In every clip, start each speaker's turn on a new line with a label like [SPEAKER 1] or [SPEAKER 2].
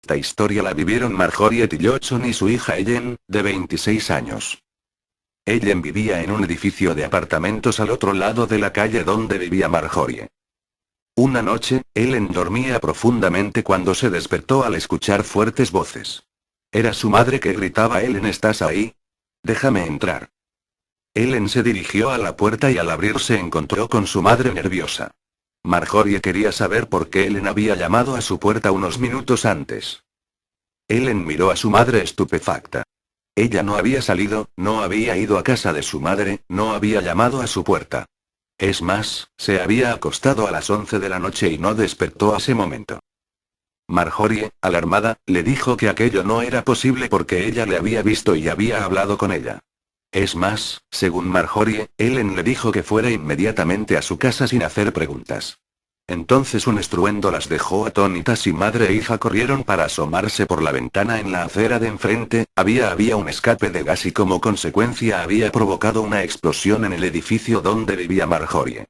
[SPEAKER 1] Esta historia la vivieron Marjorie Tillotson y su hija Ellen, de 26 años. Ellen vivía en un edificio de apartamentos al otro lado de la calle donde vivía Marjorie. Una noche, Ellen dormía profundamente cuando se despertó al escuchar fuertes voces. Era su madre que gritaba: «Ellen, ¿estás ahí? Déjame entrar». Ellen se dirigió a la puerta y al abrir se encontró con su madre nerviosa. Marjorie quería saber por qué Ellen había llamado a su puerta unos minutos antes. Ellen miró a su madre estupefacta. Ella no había salido, no había ido a casa de su madre, no había llamado a su puerta. Es más, se había acostado a las 11 de la noche y no despertó a ese momento. Marjorie, alarmada, le dijo que aquello no era posible porque ella le había visto y había hablado con ella. Es más, según Marjorie, Ellen le dijo que fuera inmediatamente a su casa sin hacer preguntas. Entonces un estruendo las dejó atónitas y madre e hija corrieron para asomarse por la ventana en la acera de enfrente. Había un escape de gas y como consecuencia había provocado una explosión en el edificio donde vivía Marjorie.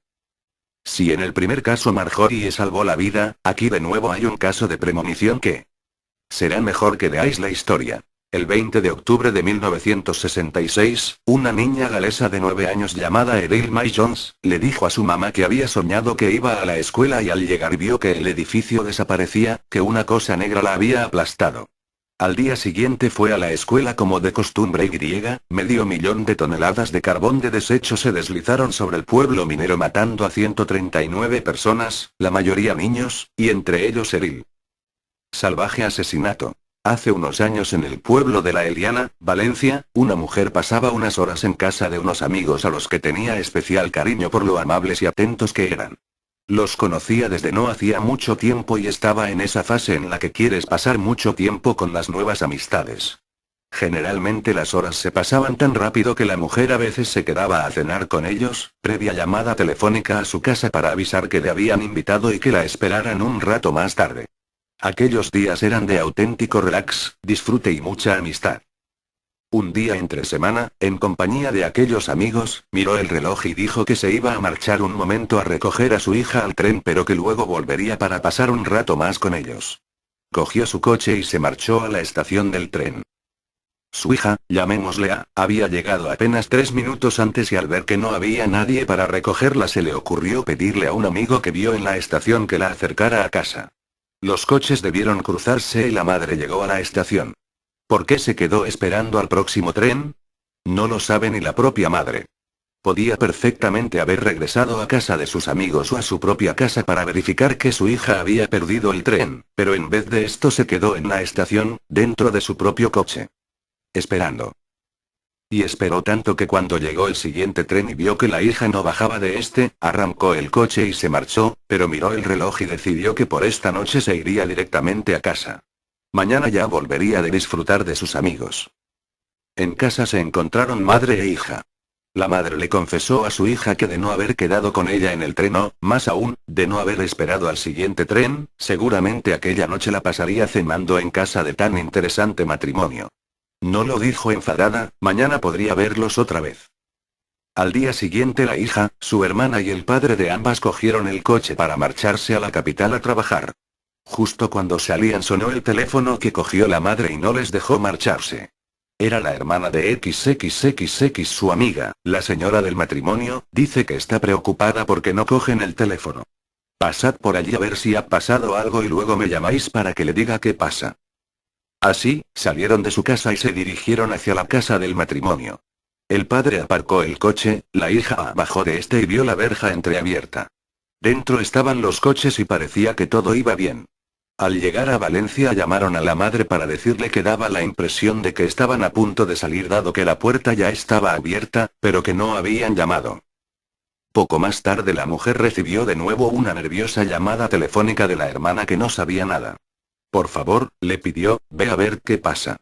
[SPEAKER 1] Si en el primer caso Marjorie salvó la vida, aquí de nuevo hay un caso de premonición que... Será mejor que leáis la historia. El 20 de octubre de 1966, una niña galesa de 9 años llamada Eril May Jones, le dijo a su mamá que había soñado que iba a la escuela y al llegar vio que el edificio desaparecía, que una cosa negra la había aplastado. Al día siguiente fue a la escuela como de costumbre y 500.000 de toneladas de carbón de desecho se deslizaron sobre el pueblo minero matando a 139 personas, la mayoría niños, y entre ellos Eril. Salvaje asesinato. Hace unos años en el pueblo de La Eliana, Valencia, una mujer pasaba unas horas en casa de unos amigos a los que tenía especial cariño por lo amables y atentos que eran. Los conocía desde no hacía mucho tiempo y estaba en esa fase en la que quieres pasar mucho tiempo con las nuevas amistades. Generalmente las horas se pasaban tan rápido que la mujer a veces se quedaba a cenar con ellos, previa llamada telefónica a su casa para avisar que le habían invitado y que la esperaran un rato más tarde. Aquellos días eran de auténtico relax, disfrute y mucha amistad. Un día entre semana, en compañía de aquellos amigos, miró el reloj y dijo que se iba a marchar un momento a recoger a su hija al tren pero que luego volvería para pasar un rato más con ellos. Cogió su coche y se marchó a la estación del tren. Su hija, llamémosle A, había llegado apenas 3 minutos antes y al ver que no había nadie para recogerla se le ocurrió pedirle a un amigo que vio en la estación que la acercara a casa. Los coches debieron cruzarse y la madre llegó a la estación. ¿Por qué se quedó esperando al próximo tren? No lo sabe ni la propia madre. Podía perfectamente haber regresado a casa de sus amigos o a su propia casa para verificar que su hija había perdido el tren, pero en vez de esto se quedó en la estación, dentro de su propio coche. Esperando. Y esperó tanto que cuando llegó el siguiente tren y vio que la hija no bajaba de este, arrancó el coche y se marchó, pero miró el reloj y decidió que por esta noche se iría directamente a casa. Mañana ya volvería de disfrutar de sus amigos. En casa se encontraron madre e hija. La madre le confesó a su hija que de no haber quedado con ella en el tren o, más aún, de no haber esperado al siguiente tren, seguramente aquella noche la pasaría cenando en casa de tan interesante matrimonio. No lo dijo enfadada, mañana podría verlos otra vez. Al día siguiente la hija, su hermana y el padre de ambas cogieron el coche para marcharse a la capital a trabajar. Justo cuando salían sonó el teléfono que cogió la madre y no les dejó marcharse. Era la hermana de XXXX, su amiga, la señora del matrimonio, dice que está preocupada porque no cogen el teléfono. Pasad por allí a ver si ha pasado algo y luego me llamáis para que le diga qué pasa. Así, salieron de su casa y se dirigieron hacia la casa del matrimonio. El padre aparcó el coche, la hija bajó de este y vio la verja entreabierta. Dentro estaban los coches y parecía que todo iba bien. Al llegar a Valencia llamaron a la madre para decirle que daba la impresión de que estaban a punto de salir dado que la puerta ya estaba abierta, pero que no habían llamado. Poco más tarde la mujer recibió de nuevo una nerviosa llamada telefónica de la hermana que no sabía nada. Por favor, le pidió, ve a ver qué pasa.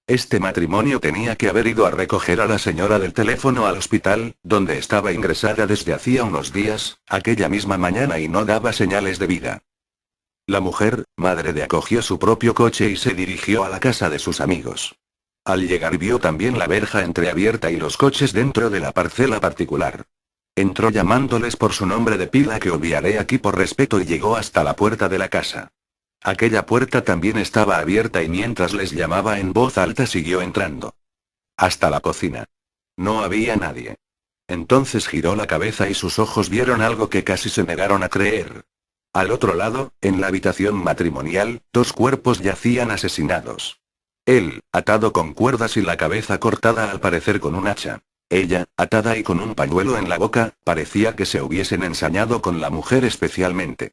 [SPEAKER 1] Este matrimonio tenía que haber ido a recoger a la señora del teléfono al hospital, donde estaba ingresada desde hacía unos días, aquella misma mañana y no daba señales de vida. La mujer, madre de A, cogió su propio coche y se dirigió a la casa de sus amigos. Al llegar vio también la verja entreabierta y los coches dentro de la parcela particular. Entró llamándoles por su nombre de pila que obviaré aquí por respeto y llegó hasta la puerta de la casa. Aquella puerta también estaba abierta y mientras les llamaba en voz alta siguió entrando. Hasta la cocina. No había nadie. Entonces giró la cabeza y sus ojos vieron algo que casi se negaron a creer. Al otro lado, en la habitación matrimonial, dos cuerpos yacían asesinados. Él, atado con cuerdas y la cabeza cortada al parecer con un hacha. Ella, atada y con un pañuelo en la boca, parecía que se hubiesen ensañado con la mujer especialmente.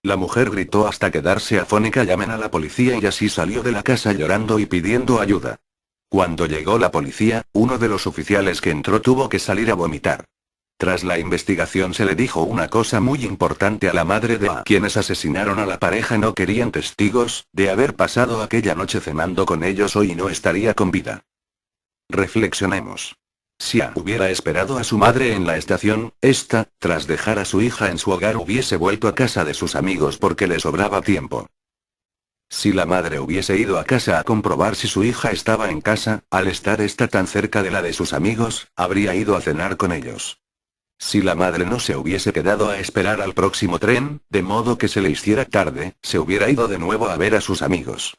[SPEAKER 1] La mujer gritó hasta quedarse afónica: llamen a la policía, y así salió de la casa llorando y pidiendo ayuda. Cuando llegó la policía, uno de los oficiales que entró tuvo que salir a vomitar. Tras la investigación se le dijo una cosa muy importante a la madre de quienes asesinaron a la pareja no querían testigos, de haber pasado aquella noche cenando con ellos hoy no estaría con vida. Reflexionemos. Si hubiera esperado a su madre en la estación, esta, tras dejar a su hija en su hogar, hubiese vuelto a casa de sus amigos porque le sobraba tiempo. Si la madre hubiese ido a casa a comprobar si su hija estaba en casa, al estar esta tan cerca de la de sus amigos, habría ido a cenar con ellos. Si la madre no se hubiese quedado a esperar al próximo tren, de modo que se le hiciera tarde, se hubiera ido de nuevo a ver a sus amigos.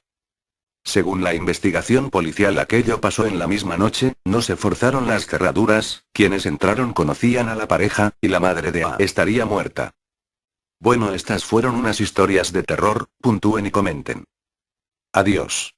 [SPEAKER 1] Según la investigación policial, aquello pasó en la misma noche, no se forzaron las cerraduras, quienes entraron conocían a la pareja, y la madre de estaría muerta. Bueno, estas fueron unas historias de terror, puntúen y comenten. Adiós.